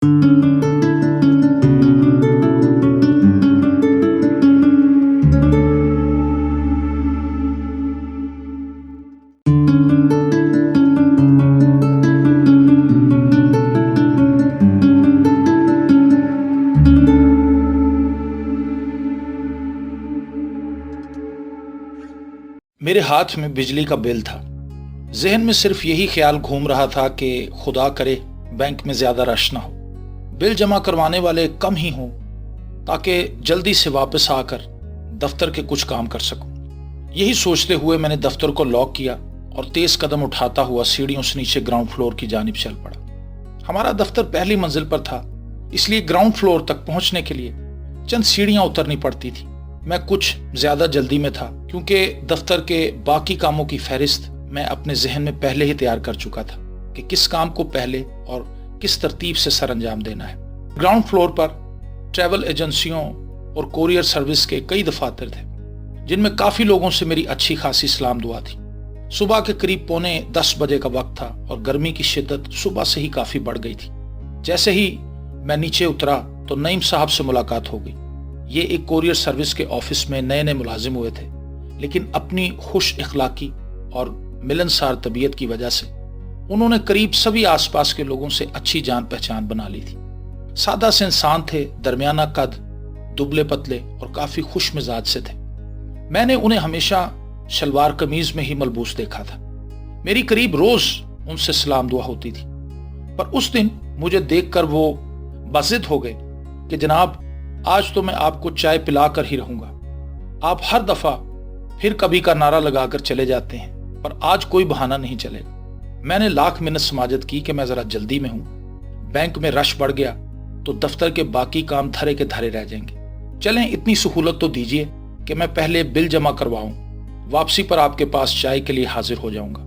मेरे हाथ में बिजली का बिल था। जहन में सिर्फ यही ख्याल घूम रहा था कि खुदा करे बैंक में ज्यादा रश ना हो, बिल जमा करवाने वाले कम ही हों, ताकि जल्दी से वापस आकर दफ्तर के कुछ काम कर सकूं। यही सोचते हुए मैंने दफ्तर को लॉक किया और तेज कदम उठाता हुआ सीढ़ियों से नीचे ग्राउंड फ्लोर की जानिब चल पड़ा। हमारा दफ्तर पहली मंजिल पर था, इसलिए ग्राउंड फ्लोर तक पहुंचने के लिए चंद सीढ़ियां उतरनी पड़ती थी। मैं कुछ ज्यादा जल्दी में था, क्योंकि दफ्तर के बाकी कामों की फहरिस्त मैं अपने जहन में पहले ही तैयार कर चुका था कि किस काम को पहले और किस तरतीब से सर अंजाम देना है। ग्राउंड फ्लोर पर ट्रैवल एजेंसियों और कोरियर सर्विस के कई दफातर थे, जिनमें काफी लोगों से मेरी अच्छी खासी सलाम दुआ थी। सुबह के करीब 9:45 बजे का वक्त था और गर्मी की शिद्दत सुबह से ही काफी बढ़ गई थी। जैसे ही मैं नीचे उतरा तो नईम साहब से मुलाकात हो गई। ये एक कोरियर सर्विस के ऑफिस में नए नए मुलाजिम हुए थे, लेकिन अपनी खुश इखलाकी और मिलनसार तबीयत की वजह से उन्होंने करीब सभी आसपास के लोगों से अच्छी जान पहचान बना ली थी। सादा से इंसान थे, दरमियाना कद, दुबले पतले और काफी खुश मिजाज से थे। मैंने उन्हें हमेशा शलवार कमीज में ही मलबूस देखा था। मेरी करीब रोज उनसे सलाम दुआ होती थी, पर उस दिन मुझे देखकर वो बाजिद हो गए कि जनाब, आज तो मैं आपको चाय पिलाकर ही रहूंगा। आप हर दफा फिर कभी का नारा लगाकर चले जाते हैं, पर आज कोई बहाना नहीं चलेगा। मैंने लाख मिन्नत समाजत की कि मैं जरा जल्दी में हूं। बैंक में रश बढ़ गया तो दफ्तर के बाकी काम धरे के धरे रह जाएंगे। चलें, इतनी सहूलत तो दीजिए कि मैं पहले बिल जमा करवाऊं, वापसी पर आपके पास चाय के लिए हाजिर हो जाऊंगा।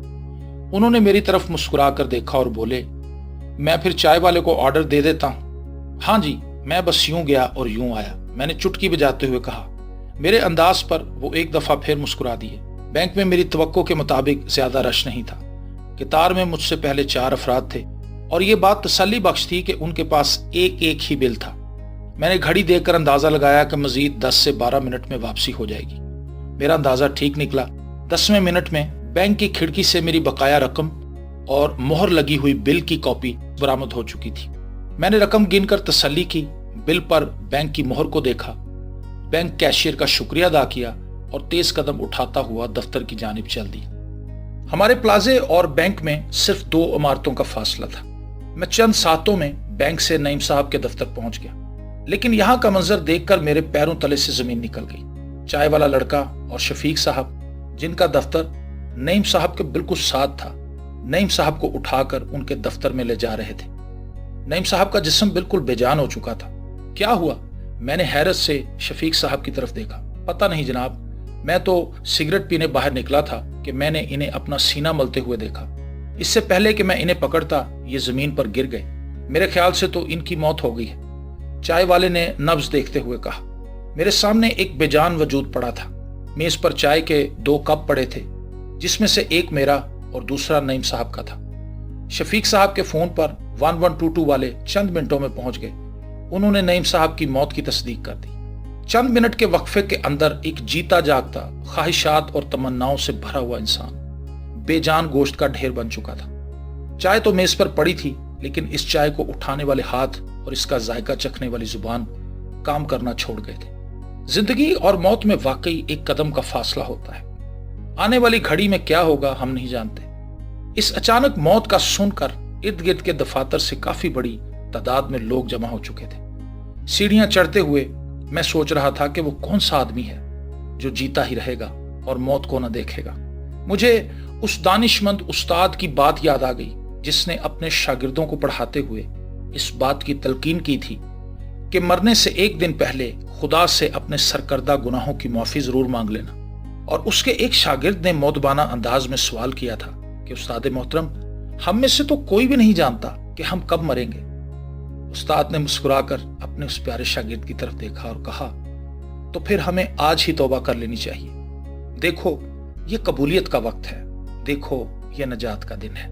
उन्होंने मेरी तरफ मुस्कुरा कर देखा और बोले, मैं फिर चाय वाले को ऑर्डर दे देता हूं। हाँ जी, मैं बस यूं गया और यूं आया, मैंने चुटकी बजाते हुए कहा। मेरे अंदाज पर वो एक दफा फिर मुस्कुरा दिए। बैंक में मेरी तवक्को के मुताबिक ज्यादा रश नहीं था। कतार में मुझसे पहले 4 अफराद थे और ये बात तसल्ली बख्श थी कि उनके पास एक एक ही बिल था। मैंने घड़ी देखकर अंदाजा लगाया कि मजीद 10 से 12 मिनट में वापसी हो जाएगी। मेरा अंदाजा ठीक निकला। 10वें मिनट में बैंक की खिड़की से मेरी बकाया रकम और मोहर लगी हुई बिल की कॉपी बरामद हो चुकी थी। मैंने रकम गिनकर तसल्ली की, बिल पर बैंक की मोहर को देखा, बैंक कैशियर का शुक्रिया अदा किया और तेज कदम उठाता हुआ दफ्तर की जानिब चल दिया। हमारे प्लाजे और बैंक में सिर्फ 2 इमारतों का फासला था। मैं चंद सातों में बैंक से नईम साहब के दफ्तर पहुंच गया, लेकिन यहां का मंजर देखकर मेरे पैरों तले से जमीन निकल गई। चाय वाला लड़का और शफीक साहब, जिनका दफ्तर नईम साहब के बिल्कुल साथ था, नईम साहब को उठाकर उनके दफ्तर में ले जा रहे थे। नईम साहब का जिस्म बिल्कुल बेजान हो चुका था। क्या हुआ? मैंने हैरत से शफीक साहब की तरफ देखा। पता नहीं जनाब, मैं तो सिगरेट पीने बाहर निकला था कि मैंने इन्हें अपना सीना मलते हुए देखा। इससे पहले कि मैं इन्हें पकड़ता, ये जमीन पर गिर गए। मेरे ख्याल से तो इनकी मौत हो गई है। चाय वाले ने नब्ज देखते हुए कहा। मेरे सामने एक बेजान वजूद पड़ा था। मेज पर चाय के 2 कप पड़े थे, जिसमें से एक मेरा और दूसरा नईम साहब का था। शफीक साहब के फोन पर 1122 वाले चंद मिनटों में पहुंच गए। उन्होंने नईम साहब की मौत की तस्दीक कर दी। चंद मिनट के वक्फे के अंदर एक जीता जागता, ख्वाहिशात और तमन्नाओं से भरा हुआ इंसान बेजान गोश्त का ढेर बन चुका था। चाय तो मेज पर पड़ी थी, लेकिन इस चाय को उठाने वाले हाथ और इसका जायका चखने वाली जुबान काम करना छोड़ गए थे। जिंदगी और मौत में वाकई एक कदम का फासला होता है। आने वाली घड़ी में क्या होगा हम नहीं जानते। इस अचानक मौत का सुनकर इर्द गिर्द के दफातर से काफी बड़ी तादाद में लोग जमा हो चुके थे। सीढ़ियां चढ़ते हुए मैं सोच रहा था कि वो कौन सा आदमी है जो जीता ही रहेगा और मौत को न देखेगा। मुझे उस दानिशमंद उस्ताद की बात याद आ गई, जिसने अपने शागिर्दों को पढ़ाते हुए इस बात की तलकीन की थी कि मरने से एक दिन पहले खुदा से अपने सरकर्दा गुनाहों की माफी जरूर मांग लेना। और उसके एक शागिर्द ने मौदबाना अंदाज में सवाल किया था कि उस्ताद मोहतरम, हम में से तो कोई भी नहीं जानता कि हम कब मरेंगे। उस्ताद ने मुस्कुराकर अपने उस प्यारे शागिर्द की तरफ देखा और कहा, तो फिर हमें आज ही तौबा कर लेनी चाहिए। देखो, ये कबूलियत का वक्त है। देखो, ये नजात का दिन है।